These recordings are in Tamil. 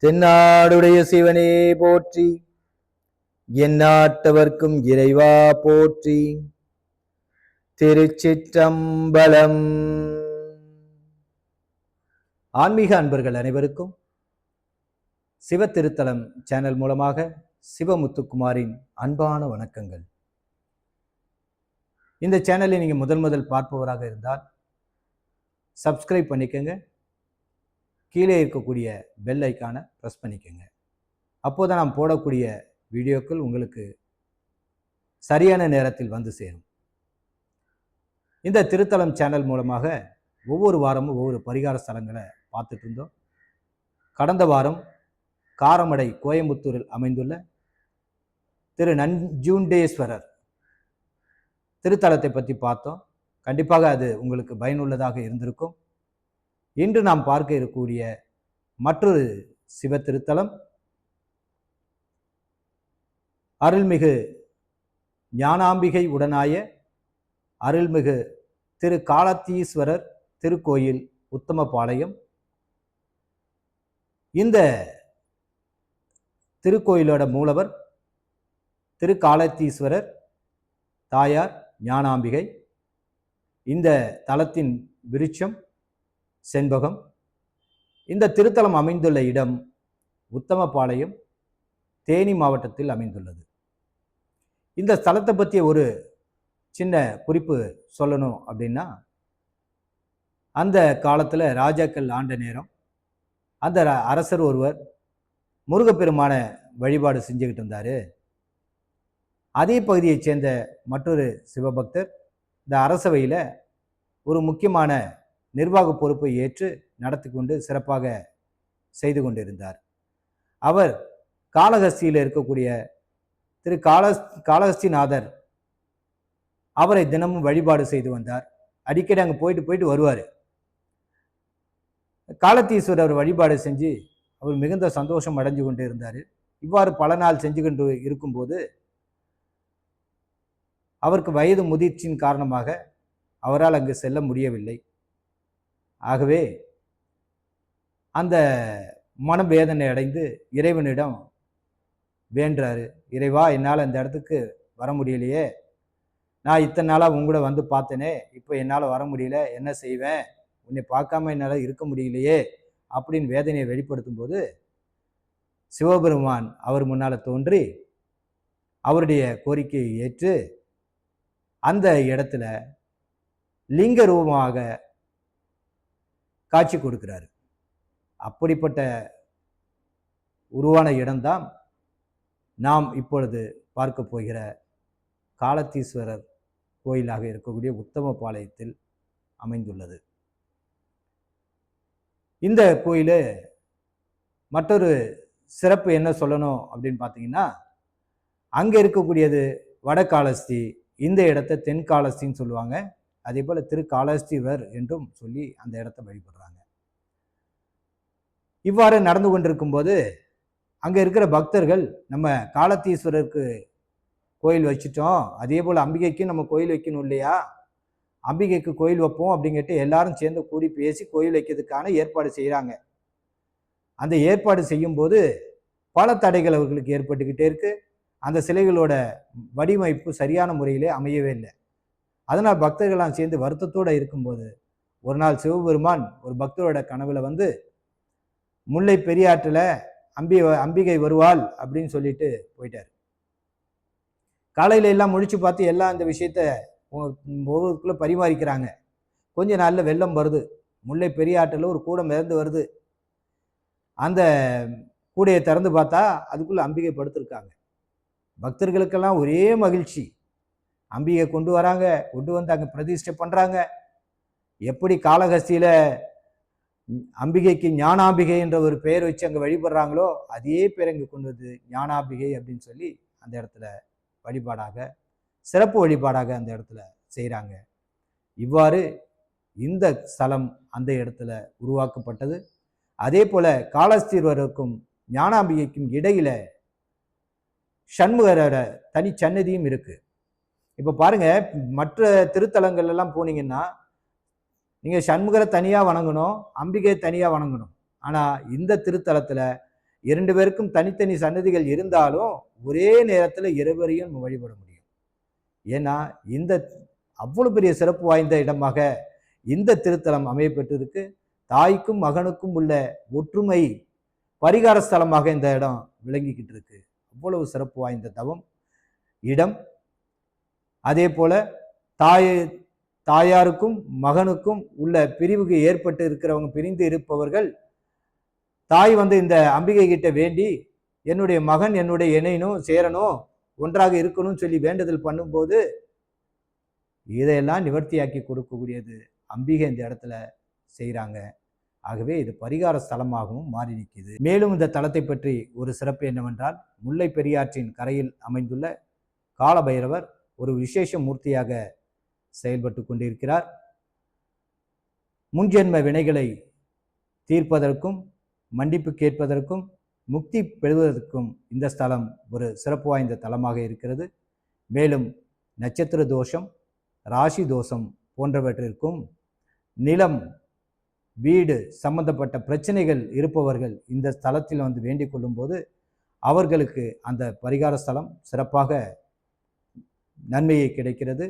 தென்னாடுடைய சிவனே போற்றி, எந்நாட்டவர்க்கும் இறைவா போற்றி. திருச்சிற்றம்பலம். ஆன்மீக அன்பர்கள் அனைவருக்கும் சிவ திருத்தலம் சேனல் மூலமாக சிவமுத்துக்குமாரின் அன்பான வணக்கங்கள். இந்த சேனலை நீங்க முதல் பார்ப்பவராக இருந்தால் சப்ஸ்கிரைப் பண்ணிக்கங்க. கீழே இருக்கக்கூடிய பெல் ஐக்கானை ப்ரெஸ் பண்ணிக்கோங்க. அப்போதான் நாம் போடக்கூடிய வீடியோக்கள் உங்களுக்கு சரியான நேரத்தில் வந்து சேரும். இந்த திருத்தலம் சேனல் மூலமாக ஒவ்வொரு வாரமும் ஒவ்வொரு பரிகார ஸ்தலங்களை பார்த்துட்டு இருந்தோம். கடந்த வாரம் காரமடை கோயம்புத்தூரில் அமைந்துள்ள திரு நஞ்சுண்டேஸ்வரர் திருத்தலத்தை பற்றி பார்த்தோம். கண்டிப்பாக அது உங்களுக்கு பயனுள்ளதாக இருந்திருக்கும். இன்று நாம் பார்க்க இருக்கக்கூடிய மற்றொரு சிவ திருத்தலம் அருள்மிகு ஞானாம்பிகை உடனாய அருள்மிகு திரு காலத்தீஸ்வரர் திருக்கோயில், உத்தமபாளையம். இந்த திருக்கோயிலோட மூலவர் திரு காலத்தீஸ்வரர், தாயார் ஞானாம்பிகை. இந்த தலத்தின் விருட்சம் செண்பகம். இந்த திருத்தலம் அமைந்துள்ள இடம் உத்தமபாளையம், தேனி மாவட்டத்தில் அமைந்துள்ளது. இந்த ஸ்தலத்தை பற்றிய ஒரு சின்ன குறிப்பு சொல்லணும் அப்படின்னா, அந்த காலத்தில் ராஜாக்கள் ஆண்ட நேரம் அந்த அரசர் ஒருவர் முருகப்பெருமான வழிபாடு செஞ்சுக்கிட்டு இருந்தார். அதே பகுதியைச் சேர்ந்த மற்றொரு சிவபக்தர் இந்த அரசவையில் ஒரு முக்கியமான நிர்வாக பொறுப்பை ஏற்று நடத்தி கொண்டு சிறப்பாக செய்து கொண்டிருந்தார். அவர் காளஹஸ்தியில் இருக்கக்கூடிய திரு காளஹஸ்திநாதர் அவரை தினமும் வழிபாடு செய்து வந்தார். அடிக்கடி அங்கே போயிட்டு வருவார். காலத்தீஸ்வரர் வழிபாடு செஞ்சு அவர் மிகுந்த சந்தோஷம் அடைஞ்சு கொண்டு இருந்தார். இவ்வாறு பல நாள் செஞ்சு கொண்டு இருக்கும்போது அவருக்கு வயது முதிர்ச்சியின் காரணமாக அவரால் அங்கு செல்ல முடியவில்லை. ஆகவே அந்த மனவேதனை அடைந்து இறைவனிடம் வேண்டுறாரு. இறைவா, என்னால் அந்த இடத்துக்கு வர முடியலையே, நான் இத்தனை நாளாக உங்களோட வந்து பார்த்தேனே, இப்போ என்னால் வர முடியல, என்ன செய்வேன், உன்னை பார்க்காம என்னால் இருக்க முடியலையே அப்படின்னு வேதனையை வெளிப்படுத்தும் போது சிவபெருமான் அவர் முன்னால் தோன்றி அவருடைய கோரிக்கையை ஏற்று அந்த இடத்துல லிங்க ரூபமாக காட்சி கொடுக்கிறார். அப்படிப்பட்ட உருவான இடம்தான் நாம் இப்பொழுது பார்க்க போகிற காலத்தீஸ்வரர் கோயிலாக இருக்கக்கூடிய உத்தமபாளையத்தில் அமைந்துள்ளது. இந்த கோயில் மற்றொரு சிறப்பு என்ன சொல்லணும் அப்படின்னு பார்த்தீங்கன்னா, அங்கே இருக்கக்கூடியது வடகாளஹஸ்தி, இந்த இடத்தை தென்காளஹஸ்தின்னு சொல்லுவாங்க. அதே போல் திருக்காளஹஸ்தீஸ்வரர் என்றும் சொல்லி அந்த இடத்தை வழிபடுறாங்க. இவ்வாறு நடந்து கொண்டிருக்கும் போது அங்கே இருக்கிற பக்தர்கள், நம்ம காலத்தீஸ்வரருக்கு கோயில் வச்சுட்டோம், அதே போல் அம்பிகைக்கும் நம்ம கோயில் வைக்கணும் இல்லையா, அம்பிகைக்கு கோயில் வைப்போம் அப்படிங்கிட்டு எல்லாரும் சேர்ந்து கூடி பேசி கோயில் வைக்கிறதுக்கான ஏற்பாடு செய்கிறாங்க. அந்த ஏற்பாடு செய்யும்போது பல தடைகள் அவர்களுக்கு ஏற்பட்டுக்கிட்டே இருக்கு. அந்த சிலைகளோட வடிவமைப்பு சரியான முறையிலே அமையவே இல்லை. அதனால் பக்தர்கள்லாம் சேர்ந்து வருத்தத்தோடு இருக்கும்போது ஒரு நாள் சிவபெருமான் ஒரு பக்தரோட கனவுல வந்து முல்லை பெரியாற்றில் அம்பிகை வருவாள் அப்படின்னு சொல்லிட்டு போயிட்டார். காலையில எல்லாம் முழிச்சு பார்த்து எல்லாம் இந்த விஷயத்த ஒவ்வொருக்குள்ள பரிமாறிக்கிறாங்க. கொஞ்ச நாள்ல வெள்ளம் வருது. முல்லை பெரியாற்றில் ஒரு கூடம் மிதந்து வருது. அந்த கூடையை திறந்து பார்த்தா அதுக்குள்ள அம்பிகை படுத்திருக்காங்க. பக்தர்களுக்கெல்லாம் ஒரே மகிழ்ச்சி. அம்பிகை கொண்டு வராங்க, கொண்டு வந்து அங்கே பிரதிஷ்டை பண்றாங்க. எப்படி காளஹஸ்தியில அம்பிகைக்கு ஞானாம்பிகை என்ற ஒரு பெயர் வச்சு அங்கே வழிபடுறாங்களோ அதே பேர் அங்கே கொண்டு வந்து ஞானாம்பிகை அப்படின்னு சொல்லி அந்த இடத்துல வழிபாடாக, சிறப்பு வழிபாடாக அந்த இடத்துல செய்கிறாங்க. இவ்வாறு இந்த ஸ்தலம் அந்த இடத்துல உருவாக்கப்பட்டது. அதே போல காளஹஸ்தீஸ்வரருக்கும் ஞானாம்பிகைக்கும் இடையில சண்முகரோட தனி சன்னதியும் இருக்கு. இப்போ பாருங்க, மற்ற திருத்தலங்கள் எல்லாம் போனீங்கன்னா நீங்கள் சண்முகரை தனியாக வணங்கணும், அம்பிகை தனியாக வணங்கணும். ஆனால் இந்த திருத்தலத்தில் 2 பேருக்கும் தனித்தனி சன்னதிகள் இருந்தாலும் ஒரே நேரத்தில் இருவரையும் வழிபட முடியும். ஏன்னா இந்த அவ்வளவு பெரிய சிறப்பு வாய்ந்த இடமாக இந்த திருத்தலம் அமையப்பட்டிருக்கு. தாய்க்கும் மகனுக்கும் உள்ள ஒற்றுமை பரிகார ஸ்தலமாக இந்த இடம் விளங்கிக்கிட்டு இருக்கு. அவ்வளவு சிறப்பு வாய்ந்த தவம் இடம். அதே போல தாயாருக்கும் மகனுக்கும் உள்ள பிரிவுக்கு ஏற்பட்டு இருக்கிறவங்க, பிரிந்து இருப்பவர்கள், தாய் இந்த அம்பிகை கிட்ட வேண்டி என்னுடைய மகன் என்னுடைய இணையனும் சேரணும், ஒன்றாக இருக்கணும்னு சொல்லி வேண்டுதல் பண்ணும்போது இதையெல்லாம் நிவர்த்தியாக்கி கொடுக்கக்கூடியது அம்பிகை இந்த இடத்துல செய்கிறாங்க. ஆகவே இது பரிகார ஸ்தலமாகவும் மாறி நிற்கிது. மேலும் இந்த தலத்தை பற்றி ஒரு சிறப்பு என்னவென்றால், முல்லை பெரியாற்றின் கரையில் அமைந்துள்ள காலபைரவர் ஒரு விசேஷ மூர்த்தியாக செயல்பட்டு கொண்டிருக்கிறார். முன்ஜென்ம வினைகளை தீர்ப்பதற்கும் மன்னிப்பு கேட்பதற்கும் முக்தி பெறுவதற்கும் இந்த ஸ்தலம் ஒரு சிறப்பு வாய்ந்த தலமாக இருக்கிறது. மேலும் நட்சத்திர தோஷம், ராசி தோஷம் போன்றவற்றிற்கும், நிலம் வீடு சம்பந்தப்பட்ட பிரச்சனைகள் இருப்பவர்கள் இந்த ஸ்தலத்தில் வேண்டிக் கொள்ளும் போது அவர்களுக்கு அந்த பரிகார ஸ்தலம் சிறப்பாக நன்மையை கிடைக்கிறது.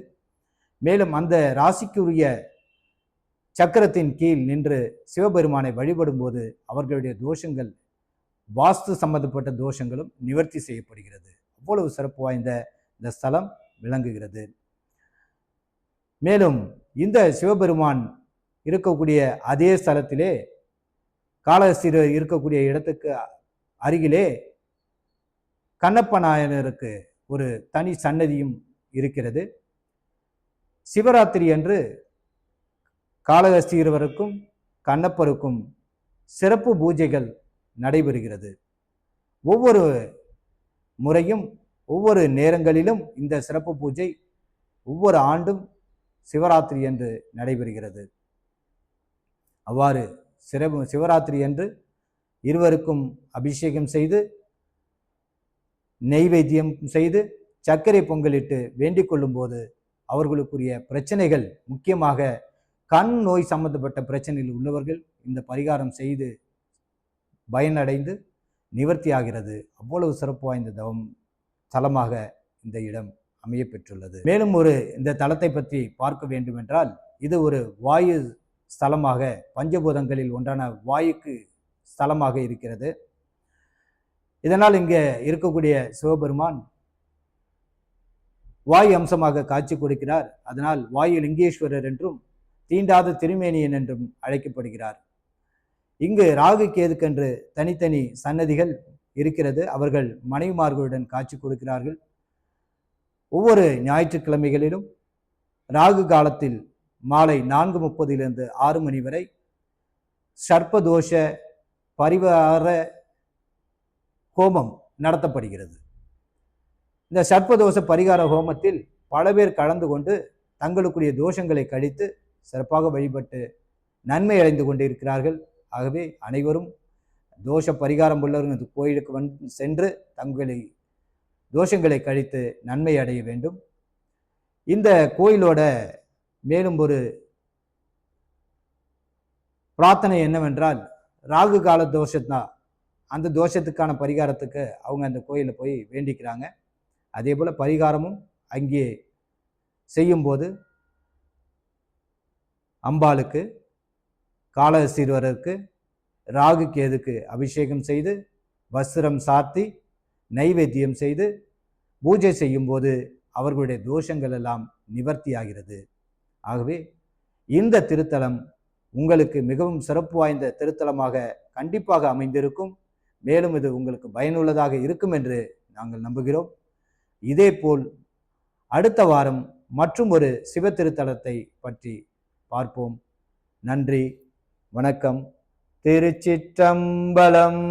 மேலும் அந்த ராசிக்குரிய சக்கரத்தின் கீழ் நின்று சிவபெருமானை வழிபடும் போது அவர்களுடைய தோஷங்கள், வாஸ்து சம்பந்தப்பட்ட தோஷங்களும் நிவர்த்தி செய்யப்படுகிறது. அவ்வளவு சிறப்பு வாய்ந்த இந்த ஸ்தலம் விளங்குகிறது. மேலும் இந்த சிவபெருமான் இருக்கக்கூடிய அதே ஸ்தலத்திலே, காளஹஸ்தியர் இருக்கக்கூடிய இடத்துக்கு அருகிலே கண்ணப்ப நாயனருக்கு ஒரு தனி சன்னதியும் இருக்கிறது. சிவராத்திரி அன்று காளஹஸ்தியருக்கும் கண்ணப்பருக்கும் சிறப்பு பூஜைகள் நடைபெறுகிறது. ஒவ்வொரு முறையும் ஒவ்வொரு நேரங்களிலும் இந்த சிறப்பு பூஜை ஒவ்வொரு ஆண்டும் சிவராத்திரி என்று நடைபெறுகிறது. அவ்வாறு சிவராத்திரி அன்று இருவருக்கும் அபிஷேகம் செய்து, நெய்வேத்தியம் செய்து, சர்க்கரை பொங்கலிட்டு வேண்டிக் கொள்ளும் போது அவர்களுக்குரிய பிரச்சனைகள், முக்கியமாக கண் நோய் சம்பந்தப்பட்ட பிரச்சனையில் உள்ளவர்கள் இந்த பரிகாரம் செய்து பயனடைந்து நிவர்த்தி ஆகிறது. அவ்வளவு சிறப்பு வாய்ந்த தவம் தலமாக இந்த இடம் அமைய பெற்றுள்ளது. மேலும் இந்த தலத்தை பற்றி பார்க்க வேண்டும் என்றால், இது ஒரு வாயு ஸ்தலமாக, பஞ்சபூதங்களில் ஒன்றான வாயுக்கு ஸ்தலமாக இருக்கிறது. இதனால் இங்கே இருக்கக்கூடிய சிவபெருமான் வாயு அம்சமாக காட்சி கொடுக்கிறார். அதனால் வாயு லிங்கேஸ்வரர் என்றும் தீண்டாத திருமேனியன் என்றும் அழைக்கப்படுகிறார். இங்கு ராகு கேதுக்கென்று தனித்தனி சன்னதிகள் இருக்கிறது. அவர்கள் மனைவிமார்களுடன் காட்சி கொடுக்கிறார்கள். ஒவ்வொரு ஞாயிற்றுக்கிழமைகளிலும் ராகு காலத்தில் மாலை 4:30 6 மணி வரை சர்ப்பதோஷ பரிவார ஹோமம் நடத்தப்படுகிறது. இந்த சர்ப்பதோஷ பரிகார ஹோமத்தில் பல பேர் கலந்து கொண்டு தங்களுக்குரிய தோஷங்களை கழித்து சிறப்பாக வழிபட்டு நன்மை அடைந்து கொண்டிருக்கிறார்கள். ஆகவே அனைவரும் தோஷ பரிகாரம் உள்ளவர்கள் கோயிலுக்கு சென்று தங்களை தோஷங்களை கழித்து நன்மை அடைய வேண்டும். இந்த கோயிலோட மேலும் ஒரு பிரார்த்தனை என்னவென்றால், ராகு கால தோஷத்தான், அந்த தோஷத்துக்கான பரிகாரத்துக்கு அவங்க அந்த கோயிலில் போய் வேண்டிக்கிறாங்க. அதே போல் பரிகாரமும் அங்கே செய்யும்போது அம்பாளுக்கு, காளஹஸ்தீஸ்வரருக்கு, ராகு கேதுக்கு அபிஷேகம் செய்து வஸ்திரம் சாத்தி நைவேத்தியம் செய்து பூஜை செய்யும்போது அவர்களுடைய தோஷங்கள் எல்லாம் நிவர்த்தி ஆகிறது. ஆகவே இந்த திருத்தலம் உங்களுக்கு மிகவும் சிறப்பு வாய்ந்த திருத்தலமாக கண்டிப்பாக அமைந்திருக்கும். மேலும் இது உங்களுக்கு பயனுள்ளதாக இருக்கும் என்று நாங்கள் நம்புகிறோம். இதேபோல் அடுத்த வாரம் மற்றும் ஒரு சிவ திருத்தலத்தை பற்றி பார்ப்போம். நன்றி, வணக்கம். திருச்சிற்றம்பலம்.